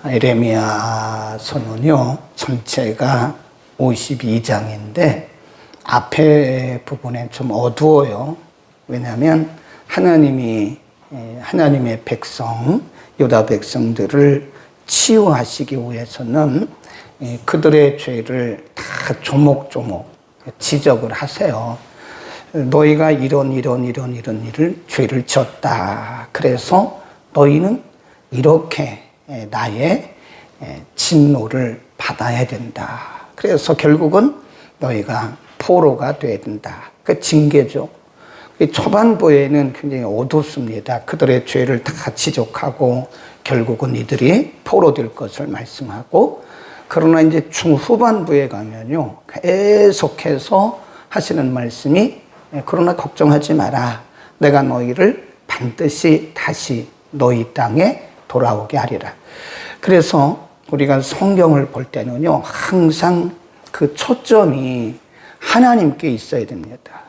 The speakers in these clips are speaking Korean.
예레미야서는요, 전체가 52장인데 앞에 부분에 좀 어두워요. 왜냐하면 하나님의 백성, 유다 백성들을 치유하시기 위해서는 그들의 죄를 다 조목조목 지적을 하세요. 너희가 이런 일을 죄를 지었다. 그래서 너희는 이렇게 나의 진노를 받아야 된다. 그래서 결국은 너희가 포로가 돼야 된다. 그 징계죠. 초반부에는 굉장히 어둡습니다. 그들의 죄를 다 지적하고 결국은 이들이 포로될 것을 말씀하고, 그러나 이제 중후반부에 가면요, 계속해서 하시는 말씀이 그러나 걱정하지 마라. 내가 너희를 반드시 다시 너희 땅에 돌아오게 하리라. 그래서 우리가 성경을 볼 때는요, 항상 그 초점이 하나님께 있어야 됩니다.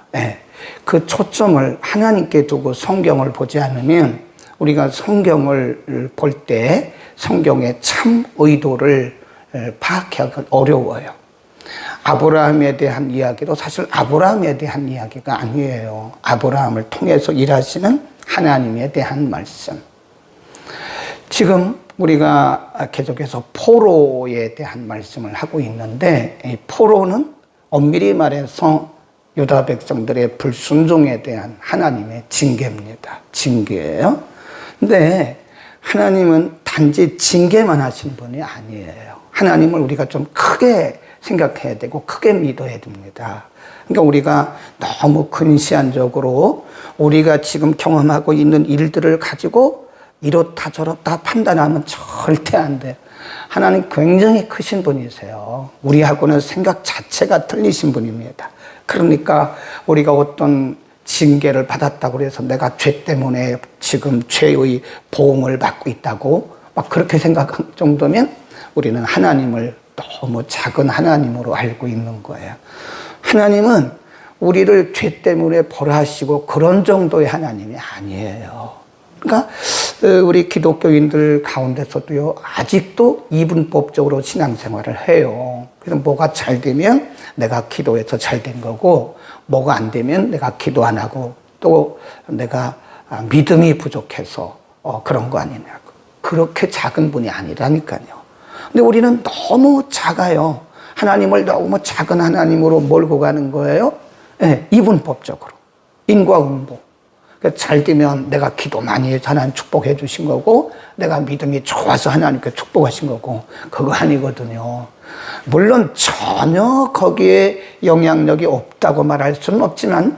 그 초점을 하나님께 두고 성경을 보지 않으면 우리가 성경을 볼 때 성경의 참 의도를 파악하기 어려워요. 아브라함에 대한 이야기도 사실 아브라함에 대한 이야기가 아니에요. 아브라함을 통해서 일하시는 하나님에 대한 말씀. 지금 우리가 계속해서 포로에 대한 말씀을 하고 있는데, 이 포로는 엄밀히 말해서 유다 백성들의 불순종에 대한 하나님의 징계입니다. 징계예요. 근데 하나님은 단지 징계만 하신 분이 아니에요. 하나님을 우리가 좀 크게 생각해야 되고 크게 믿어야 됩니다. 그러니까 우리가 너무 근시안적으로 우리가 지금 경험하고 있는 일들을 가지고 이렇다 저렇다 판단하면 절대 안 돼요. 하나님 굉장히 크신 분이세요. 우리하고는 생각 자체가 틀리신 분입니다. 그러니까 우리가 어떤 징계를 받았다고 해서 내가 죄 때문에 지금 죄의 보응을 받고 있다고 막 그렇게 생각할 정도면 우리는 하나님을 너무 작은 하나님으로 알고 있는 거예요. 하나님은 우리를 죄 때문에 벌하시고 그런 정도의 하나님이 아니에요. 그러니까 우리 기독교인들 가운데서도요, 아직도 이분법적으로 신앙생활을 해요. 그래서 뭐가 잘 되면 내가 기도해서 잘 된 거고, 뭐가 안 되면 내가 기도 안 하고, 또 내가 믿음이 부족해서 그런 거 아니냐고. 그렇게 작은 분이 아니라니까요. 근데 우리는 너무 작아요. 하나님을 너무 작은 하나님으로 몰고 가는 거예요. 네, 이분법적으로. 인과응보. 잘 되면 내가 기도 많이 해서 하나님 축복해 주신 거고, 내가 믿음이 좋아서 하나님께 축복하신 거고, 그거 아니거든요. 물론 전혀 거기에 영향력이 없다고 말할 수는 없지만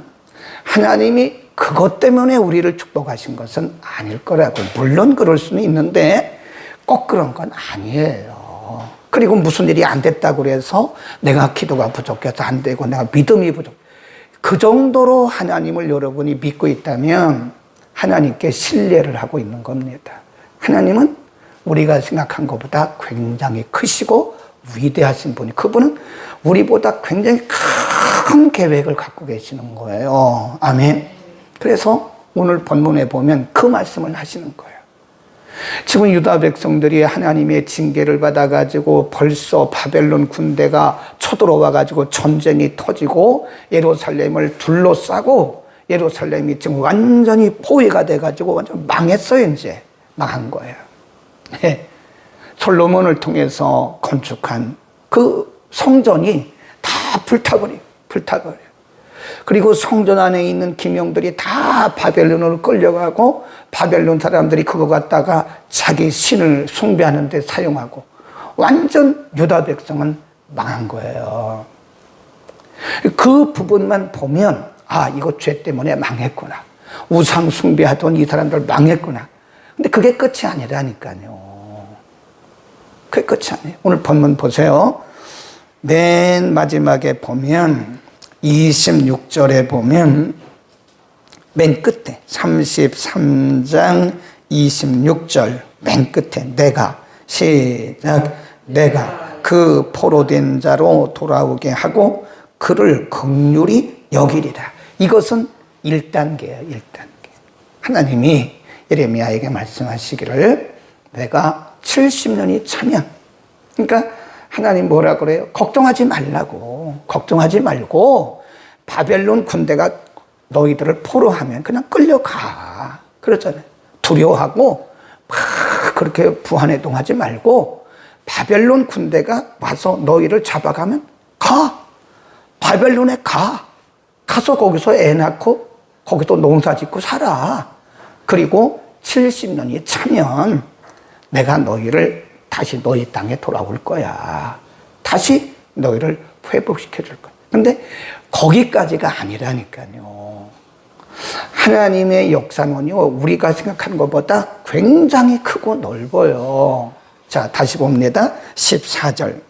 하나님이 그것 때문에 우리를 축복하신 것은 아닐 거라고. 물론 그럴 수는 있는데 꼭 그런 건 아니에요. 그리고 무슨 일이 안 됐다고 해서 내가 기도가 부족해서 안 되고 내가 믿음이 부족, 그 정도로 하나님을 여러분이 믿고 있다면 하나님께 신뢰를 하고 있는 겁니다. 하나님은 우리가 생각한 것보다 굉장히 크시고 위대하신 분이, 그분은 우리보다 굉장히 큰 계획을 갖고 계시는 거예요. 아멘. 그래서 오늘 본문에 보면 그 말씀을 하시는 거예요. 지금 유다 백성들이 하나님의 징계를 받아가지고 벌써 바벨론 군대가 쳐들어와가지고 전쟁이 터지고 예루살렘을 둘러싸고 예루살렘이 지금 완전히 포위가 돼가지고 완전 망했어요. 이제 망한 거예요. 네. 솔로몬을 통해서 건축한 그 성전이 다 불타버려요. 그리고 성전 안에 있는 기명들이 다 바벨론으로 끌려가고 바벨론 사람들이 그거 갖다가 자기 신을 숭배하는 데 사용하고 완전 유다 백성은 망한 거예요. 그 부분만 보면 아, 이거 죄 때문에 망했구나. 우상 숭배하던 이 사람들 망했구나. 근데 그게 끝이 아니라니까요. 그게 끝이 아니에요. 오늘 본문 보세요. 맨 마지막에 보면 26절에 보면 맨 끝에 33장 26절 맨 끝에 내가 시작 내가 그 포로된 자로 돌아오게 하고 그를 긍휼히 여기리라. 이것은 1단계예요. 1단계. 하나님이 예레미야에게 말씀하시기를 내가 70년이 차면, 그러니까 하나님 뭐라 그래요? 걱정하지 말고 바벨론 군대가 너희들을 포로하면 그냥 끌려가. 그렇잖아요. 두려워하고 막 그렇게 부안해동하지 말고 바벨론 군대가 와서 너희를 잡아가면 가. 바벨론에 가서 거기서 애 낳고 거기서 농사 짓고 살아. 그리고 70년이 차면 내가 너희를 다시 너희 땅에 돌아올 거야. 다시 너희를 회복시켜 줄 거야. 근데 거기까지가 아니라니까요. 하나님의 역사는요, 우리가 생각하는 것보다 굉장히 크고 넓어요. 자, 다시 봅니다. 14절.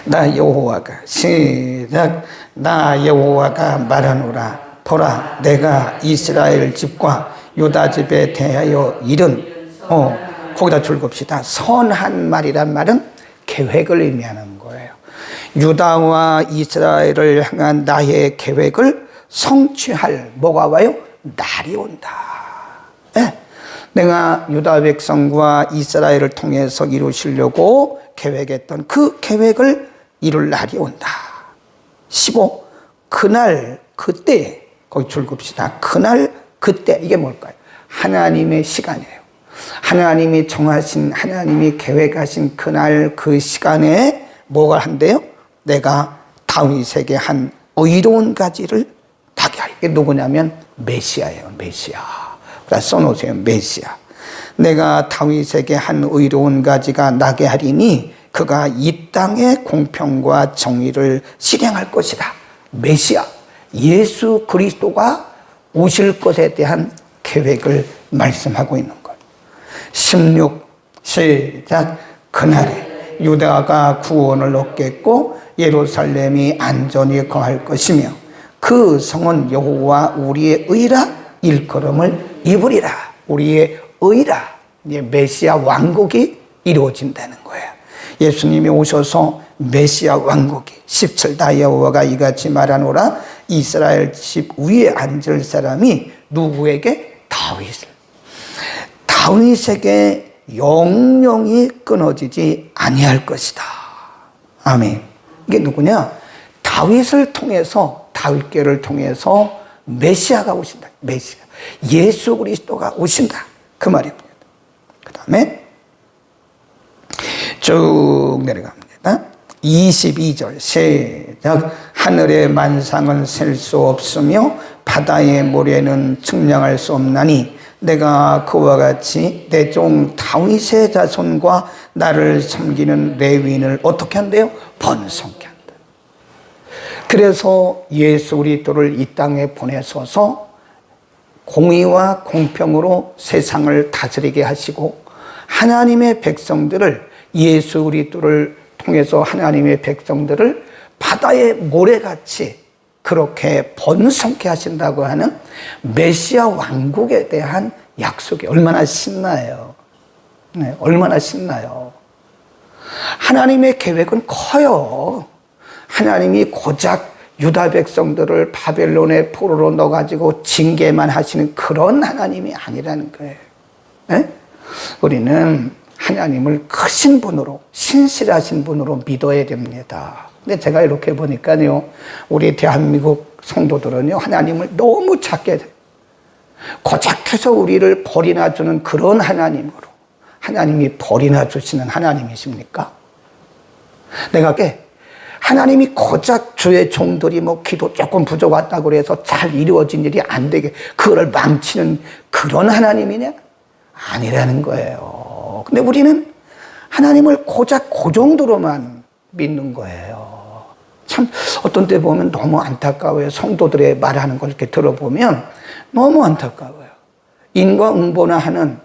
나 여호와가, 시작. 나 여호와가 말하노라. 보라, 내가 이스라엘 집과 유다 집에 대하여 이른, 거기다 줄겁시다. 선한 말이란 말은 계획을 의미하는 거예요. 유다와 이스라엘을 향한 나의 계획을 성취할 뭐가 와요? 날이 온다. 네. 내가 유다 백성과 이스라엘을 통해서 이루시려고 계획했던 그 계획을 이룰 날이 온다. 15. 그날 그때, 거기 줄겁시다. 그날 그때, 이게 뭘까요? 하나님의 시간이에요. 하나님이 정하신, 하나님이 계획하신 그날 그 시간에 뭐가 한대요? 내가 다윗에게 한 의로운 가지를 나게 할. 이게 누구냐면 메시아예요. 메시아. 써놓으세요. 메시아. 내가 다윗에게 한 의로운 가지가 나게 하리니 그가 이 땅의 공평과 정의를 실행할 것이다. 메시아. 예수 그리스도가 오실 것에 대한 계획을 말씀하고 있는 거예요. 16. 시작. 그날에 유다가 구원을 얻겠고 예루살렘이 안전히 거할 것이며 그 성은 여호와 우리의 의라 일컬음을 입으리라. 우리의 의라. 이제 메시아 왕국이 이루어진다는 거예요. 예수님이 오셔서 메시아 왕국이 17. 다 여호와가 이같이 말하노라. 이스라엘 집 위에 앉을 사람이 누구에게? 다윗을. 다윗에게 영영이 끊어지지 아니할 것이다. 아멘. 이게 누구냐? 다윗을 통해서, 다윗계를 통해서 메시아가 오신다. 메시아. 예수 그리스도가 오신다. 그 말입니다. 그 다음에 쭉 내려갑니다. 22절 시작. 하늘의 만상은 셀 수 없으며 바다의 모래는 측량할 수 없나니 내가 그와 같이 내 종 다윗의 자손과 나를 섬기는 레위인을 어떻게 한대요? 번성케 한다. 그래서 예수 그리스도를 이 땅에 보내셔서 공의와 공평으로 세상을 다스리게 하시고 하나님의 백성들을, 예수 그리스도를 통해서 하나님의 백성들을 바다의 모래같이 그렇게 번성케 하신다고 하는 메시아 왕국에 대한 약속이 얼마나 신나요. 네, 얼마나 신나요. 하나님의 계획은 커요. 하나님이 고작 유다 백성들을 바벨론의 포로로 넣어가지고 징계만 하시는 그런 하나님이 아니라는 거예요. 네? 우리는 하나님을 크신 분으로, 신실하신 분으로 믿어야 됩니다. 근데 제가 이렇게 보니까요, 우리 대한민국 성도들은요, 하나님을 너무 작게, 고작해서 우리를 버리나 주는 그런 하나님으로, 하나님이 버리나 주시는 하나님이십니까? 내가 하나님이 고작 주의 종들이 뭐 기도 조금 부족하다고 해서 잘 이루어진 일이 안 되게 그거를 망치는 그런 하나님이냐? 아니라는 거예요. 근데 우리는 하나님을 고작 그 정도로만 믿는 거예요. 참 어떤 때 보면 너무 안타까워요. 성도들의 말하는 걸 이렇게 들어보면 너무 안타까워요. 인과응보나 하는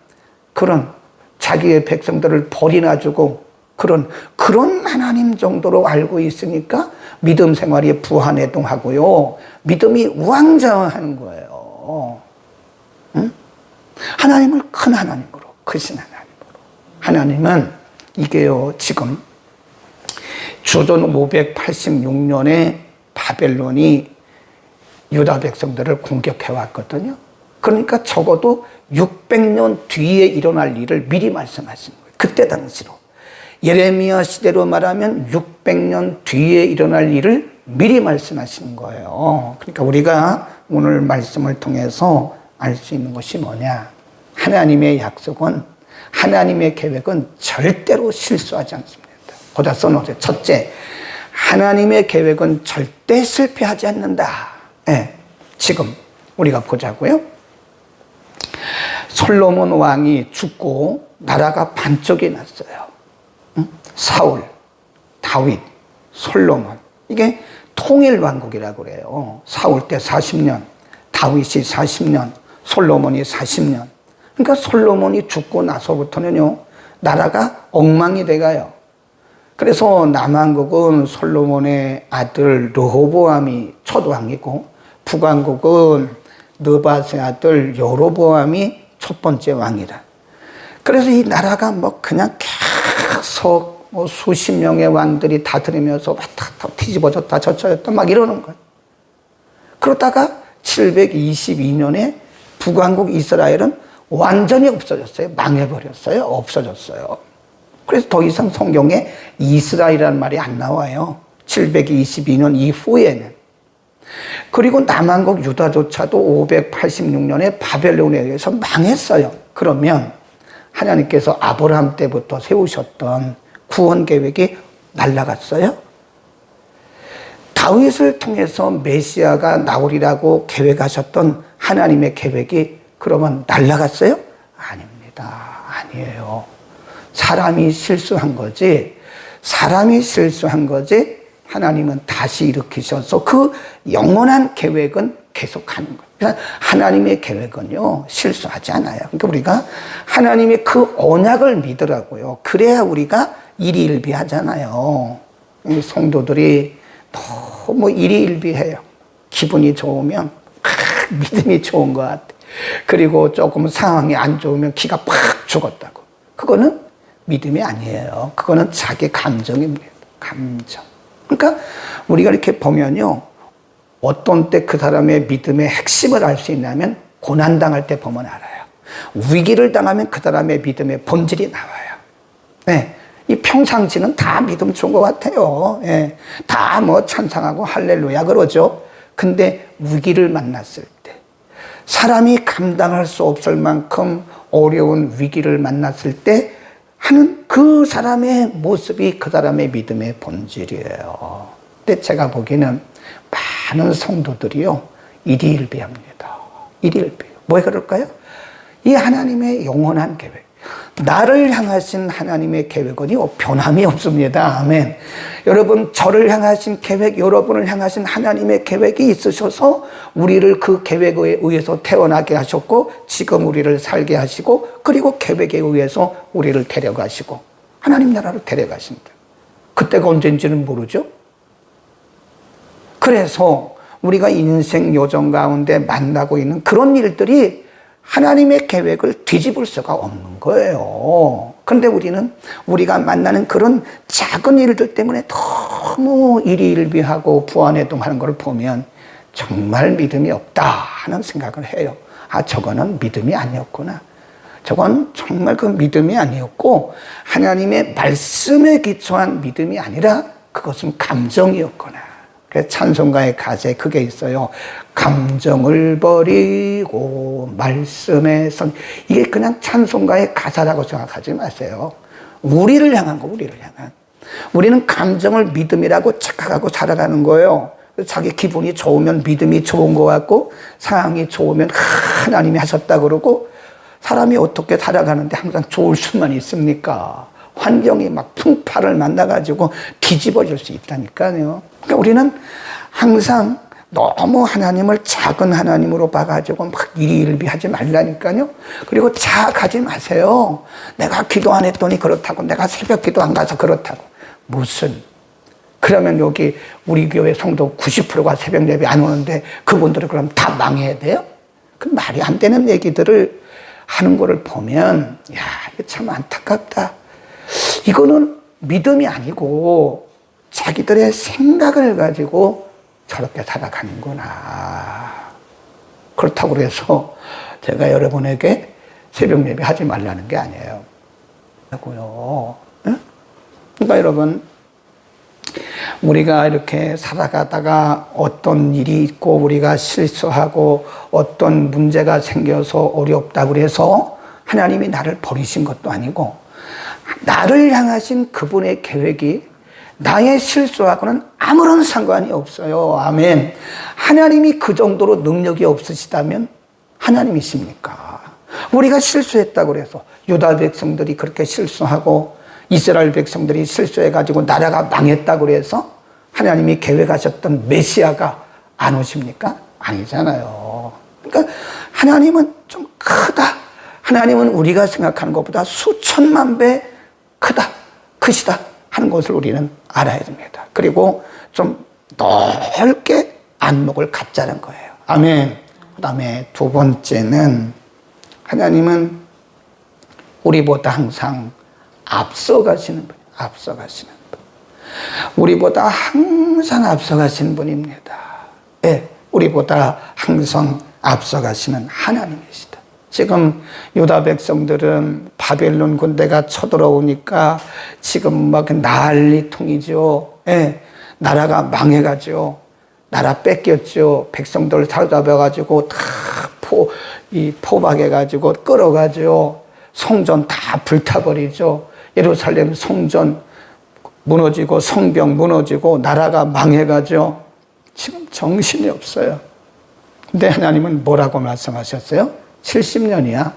그런 자기의 백성들을 버리나 주고 그런 하나님 정도로 알고 있으니까 믿음 생활이 부안해동하고요. 믿음이 우왕좌왕하는 거예요. 응? 하나님을 큰 하나님으로, 크신 하나님으로. 하나님은 이게요, 지금 주전 586년에 바벨론이 유다 백성들을 공격해 왔거든요. 그러니까 적어도 600년 뒤에 일어날 일을 미리 말씀하신 거예요. 그때 당시로. 예레미야 시대로 말하면 600년 뒤에 일어날 일을 미리 말씀하시는 거예요. 그러니까 우리가 오늘 말씀을 통해서 알 수 있는 것이 뭐냐? 하나님의 약속은, 하나님의 계획은 절대로 실수하지 않습니다. 거기다 써놓으세요. 첫째, 하나님의 계획은 절대 실패하지 않는다. 네, 지금 우리가 보자고요. 솔로몬 왕이 죽고 나라가 반쪽이 났어요. 사울, 다윗, 솔로몬. 이게 통일왕국이라고 그래요. 사울 때 40년, 다윗이 40년, 솔로몬이 40년. 그러니까 솔로몬이 죽고 나서부터는요, 나라가 엉망이 돼가요. 그래서 남왕국은 솔로몬의 아들 르호보암이 첫 왕이고, 북왕국은 느밧의 아들 여로보암이 첫 번째 왕이라. 그래서 이 나라가 뭐 그냥 계속 뭐 수십 명의 왕들이 다 들으면서 왔다 뒤집어졌다 젖혀졌다 막 이러는 거예요. 그러다가 722년에 북왕국 이스라엘은 완전히 없어졌어요. 망해버렸어요. 없어졌어요. 그래서 더 이상 성경에 이스라엘이라는 말이 안 나와요. 722년 이후에는. 그리고 남왕국 유다조차도 586년에 바벨론에 의해서 망했어요. 그러면 하나님께서 아브라함 때부터 세우셨던 구원 계획이 날아갔어요? 다윗을 통해서 메시아가 나오리라고 계획하셨던 하나님의 계획이 그러면 날아갔어요? 아닙니다. 아니에요. 사람이 실수한 거지, 사람이 실수한 거지, 하나님은 다시 일으키셔서 그 영원한 계획은 계속하는 거예요. 그러니까 하나님의 계획은요, 실수하지 않아요. 그러니까 우리가 하나님의 그 언약을 믿으라고요. 그래야 우리가 일희일비하잖아요. 성도들이 너무 일희일비해요. 기분이 좋으면 믿음이 좋은 것 같아. 그리고 조금 상황이 안 좋으면 기가 팍 죽었다고. 그거는 믿음이 아니에요. 그거는 자기 감정입니다. 감정. 그러니까 우리가 이렇게 보면요, 어떤 때 그 사람의 믿음의 핵심을 알 수 있냐면 고난당할 때 보면 알아요. 위기를 당하면 그 사람의 믿음의 본질이 나와요. 네. 이 평상시는 다 믿음 좋은 것 같아요. 예. 다 뭐 찬양하고 할렐루야 그러죠. 근데 위기를 만났을 때, 사람이 감당할 수 없을 만큼 어려운 위기를 만났을 때 하는 그 사람의 모습이 그 사람의 믿음의 본질이에요. 근데 제가 보기에는 많은 성도들이요, 일희일비합니다. 일희일비. 왜 그럴까요? 이 하나님의 영원한 계획, 나를 향하신 하나님의 계획은요, 변함이 없습니다. 아멘. 여러분, 저를 향하신 계획, 여러분을 향하신 하나님의 계획이 있으셔서 우리를 그 계획에 의해서 태어나게 하셨고, 지금 우리를 살게 하시고, 그리고 계획에 의해서 우리를 데려가시고, 하나님 나라로 데려가신다. 그때가 언젠지는 모르죠? 그래서 우리가 인생 여정 가운데 만나고 있는 그런 일들이 하나님의 계획을 뒤집을 수가 없는 거예요. 그런데 우리는 우리가 만나는 그런 작은 일들 때문에 너무 일희일비하고 부안해동하는 걸 보면 정말 믿음이 없다 하는 생각을 해요. 아, 저거는 믿음이 아니었구나. 저건 정말 그 믿음이 아니었고 하나님의 말씀에 기초한 믿음이 아니라 그것은 감정이었구나. 그래서 찬송가의 가사에 그게 있어요. 감정을 버리고 말씀에 선. 이게 그냥 찬송가의 가사라고 생각하지 마세요. 우리를 향한 거, 우리를 향한. 우리는 감정을 믿음이라고 착각하고 살아가는 거예요. 자기 기분이 좋으면 믿음이 좋은 것 같고, 상황이 좋으면 하나님이 하셨다 그러고, 사람이 어떻게 살아가는데 항상 좋을 수만 있습니까? 환경이 막 풍파를 만나가지고 뒤집어질 수 있다니까요. 그러니까 우리는 항상 너무 하나님을 작은 하나님으로 봐가지고 막 일희일비하지 말라니까요. 그리고 자학하지 마세요. 내가 기도 안 했더니 그렇다고, 내가 새벽 기도 안 가서 그렇다고. 무슨. 그러면 여기 우리 교회 성도 90%가 새벽 예배 안 오는데 그분들은 그럼 다 망해야 돼요? 그 말이 안 되는 얘기들을 하는 거를 보면, 야, 이게 참 안타깝다. 이거는 믿음이 아니고 자기들의 생각을 가지고 저렇게 살아가는구나. 그렇다고 해서 제가 여러분에게 새벽 예배 하지 말라는 게 아니에요. 고요. 그러니까 여러분, 우리가 이렇게 살아가다가 어떤 일이 있고 우리가 실수하고 어떤 문제가 생겨서 어렵다고 그래서 하나님이 나를 버리신 것도 아니고, 나를 향하신 그분의 계획이 나의 실수하고는 아무런 상관이 없어요. 아멘. 하나님이 그 정도로 능력이 없으시다면 하나님이십니까? 우리가 실수했다고 그래서 유다 백성들이 그렇게 실수하고 이스라엘 백성들이 실수해가지고 나라가 망했다고 그래서 하나님이 계획하셨던 메시아가 안 오십니까? 아니잖아요. 그러니까 하나님은 좀 크다. 하나님은 우리가 생각하는 것보다 수천만 배 크다, 크시다 하는 것을 우리는 알아야 됩니다. 그리고 좀 넓게 안목을 갖자는 거예요. 아멘. 그 다음에 두 번째는 하나님은 우리보다 항상 앞서가시는 분, 앞서가시는 분. 우리보다 항상 앞서가시는 분입니다. 예, 우리보다 항상 앞서가시는 하나님이시다. 지금 유다 백성들은 바벨론 군대가 쳐들어오니까 지금 막 난리통이죠. 예, 나라가 망해가죠. 나라 뺏겼죠. 백성들 사로잡아가지고 다 포박해가지고 끌어가죠. 성전 다 불타버리죠. 예루살렘 성전 무너지고 성벽 무너지고 나라가 망해가죠. 지금 정신이 없어요. 근데 하나님은 뭐라고 말씀하셨어요? 70년이야.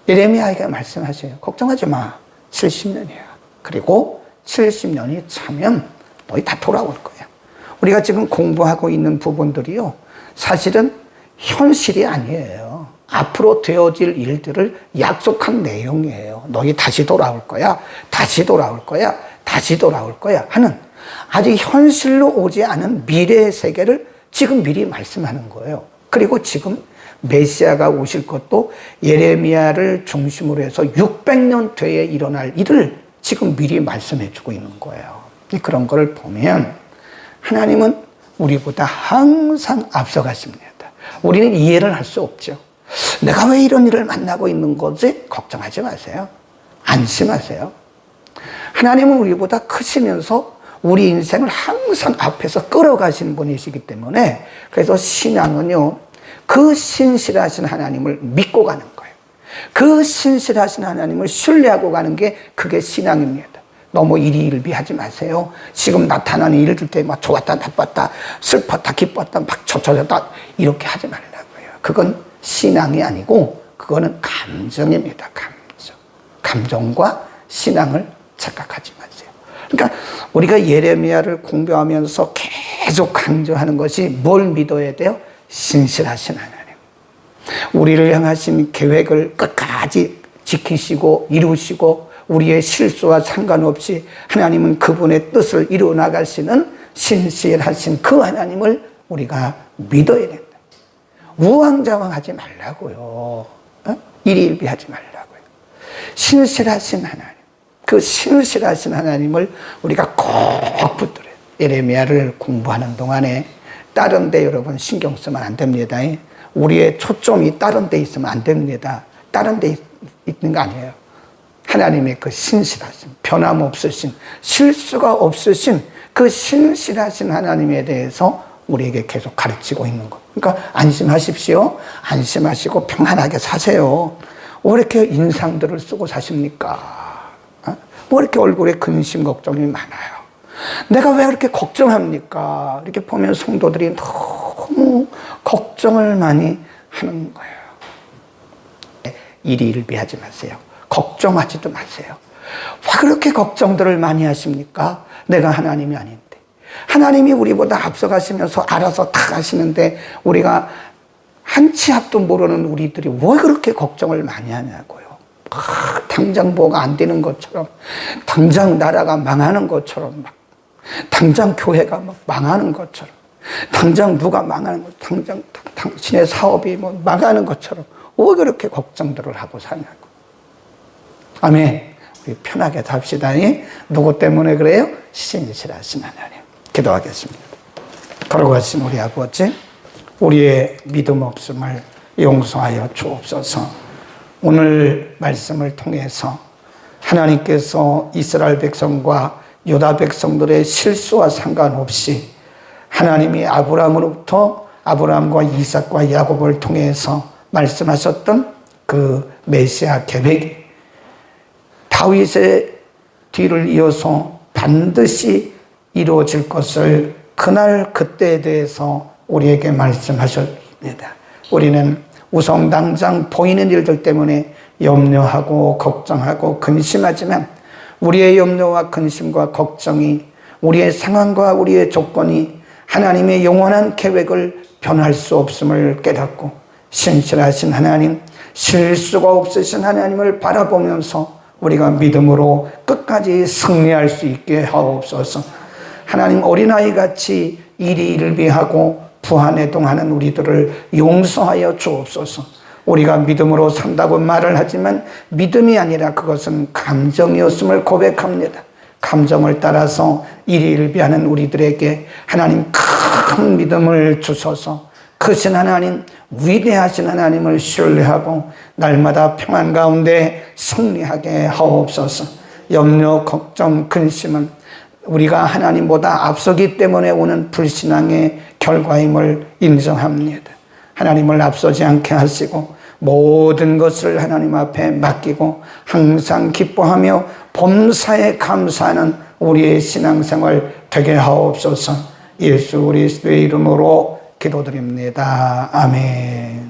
예레미야에게 말씀하세요. 걱정하지 마. 70년이야. 그리고 70년이 차면 너희 다 돌아올 거야. 우리가 지금 공부하고 있는 부분들이요, 사실은 현실이 아니에요. 앞으로 되어질 일들을 약속한 내용이에요. 너희 다시 돌아올 거야. 다시 돌아올 거야. 다시 돌아올 거야 하는, 아직 현실로 오지 않은 미래의 세계를 지금 미리 말씀하는 거예요. 그리고 지금 메시아가 오실 것도 예레미야를 중심으로 해서 600년 뒤에 일어날 일을 지금 미리 말씀해 주고 있는 거예요. 그런 걸 보면 하나님은 우리보다 항상 앞서가십니다. 우리는 이해를 할 수 없죠. 내가 왜 이런 일을 만나고 있는 거지? 걱정하지 마세요. 안심하세요. 하나님은 우리보다 크시면서 우리 인생을 항상 앞에서 끌어가시는 분이시기 때문에, 그래서 신앙은요, 그 신실하신 하나님을 믿고 가는 거예요. 그 신실하신 하나님을 신뢰하고 가는 게 그게 신앙입니다. 너무 일희일비하지 마세요. 지금 나타나는 일들 때 막 좋았다 나빴다 슬펐다 기뻤다 막 젖어졌다 이렇게 하지 말라고요. 그건 신앙이 아니고 그거는 감정입니다. 감정. 감정과 신앙을 착각하지 마세요. 그러니까 우리가 예레미야를 공부하면서 계속 강조하는 것이 뭘 믿어야 돼요? 신실하신 하나님. 우리를 향하신 계획을 끝까지 지키시고 이루시고 우리의 실수와 상관없이 하나님은 그분의 뜻을 이루어 나가시는 신실하신 그 하나님을 우리가 믿어야 된다. 우왕좌왕하지 말라고요. 일희일비하지 말라고요. 신실하신 하나님, 그 신실하신 하나님을 우리가 꼭 붙들어요. 예레미야를 공부하는 동안에 다른 데 여러분 신경 쓰면 안 됩니다. 우리의 초점이 다른 데 있으면 안 됩니다. 다른 데 있는 거 아니에요. 하나님의 그 신실하신, 변함없으신, 실수가 없으신 그 신실하신 하나님에 대해서 우리에게 계속 가르치고 있는 것. 그러니까 안심하십시오. 안심하시고 평안하게 사세요. 왜 이렇게 인상들을 쓰고 사십니까? 왜 이렇게 얼굴에 근심 걱정이 많아요? 내가 왜 그렇게 걱정합니까? 이렇게 보면 성도들이 너무 걱정을 많이 하는 거예요. 일희일비하지 마세요. 걱정하지도 마세요. 왜 그렇게 걱정들을 많이 하십니까? 내가 하나님이 아닌데. 하나님이 우리보다 앞서가시면서 알아서 다 하시는데 우리가 한 치 앞도 모르는 우리들이 왜 그렇게 걱정을 많이 하냐고요. 당장 뭐가 안 되는 것처럼, 당장 나라가 망하는 것처럼, 막 당장 교회가 막 망하는 것처럼, 당장 누가 망하는 것, 당장 당신의 사업이 뭐 망하는 것처럼 왜 그렇게 걱정들을 하고 사냐고. 아멘. 우리 편하게 삽시다. 누구 때문에 그래요? 신실하신 하나님. 기도하겠습니다. 걸어가신 우리 아버지, 우리의 믿음 없음을 용서하여 주옵소서. 오늘 말씀을 통해서 하나님께서 이스라엘 백성과 유다 백성들의 실수와 상관없이 하나님이 아브라함과 이삭과 야곱을 통해서 말씀하셨던 그 메시아 계획이 다윗의 뒤를 이어서 반드시 이루어질 것을 그날 그때에 대해서 우리에게 말씀하셨습니다. 우리는 우선 당장 보이는 일들 때문에 염려하고 걱정하고 근심하지만 우리의 염려와 근심과 걱정이 우리의 상황과 우리의 조건이 하나님의 영원한 계획을 변할 수 없음을 깨닫고 신실하신 하나님, 실수가 없으신 하나님을 바라보면서 우리가 믿음으로 끝까지 승리할 수 있게 하옵소서. 하나님, 어린아이같이 일희일비하고 부한해동하는 우리들을 용서하여 주옵소서. 우리가 믿음으로 산다고 말을 하지만 믿음이 아니라 그것은 감정이었음을 고백합니다. 감정을 따라서 일희일비하는 우리들에게 하나님 큰 믿음을 주소서. 크신 하나님, 위대하신 하나님을 신뢰하고 날마다 평안 가운데 승리하게 하옵소서. 염려, 걱정, 근심은 우리가 하나님보다 앞서기 때문에 오는 불신앙의 결과임을 인정합니다. 하나님을 앞서지 않게 하시고 모든 것을 하나님 앞에 맡기고 항상 기뻐하며 범사에 감사하는 우리의 신앙생활 되게 하옵소서. 예수 그리스도의 이름으로 기도드립니다. 아멘.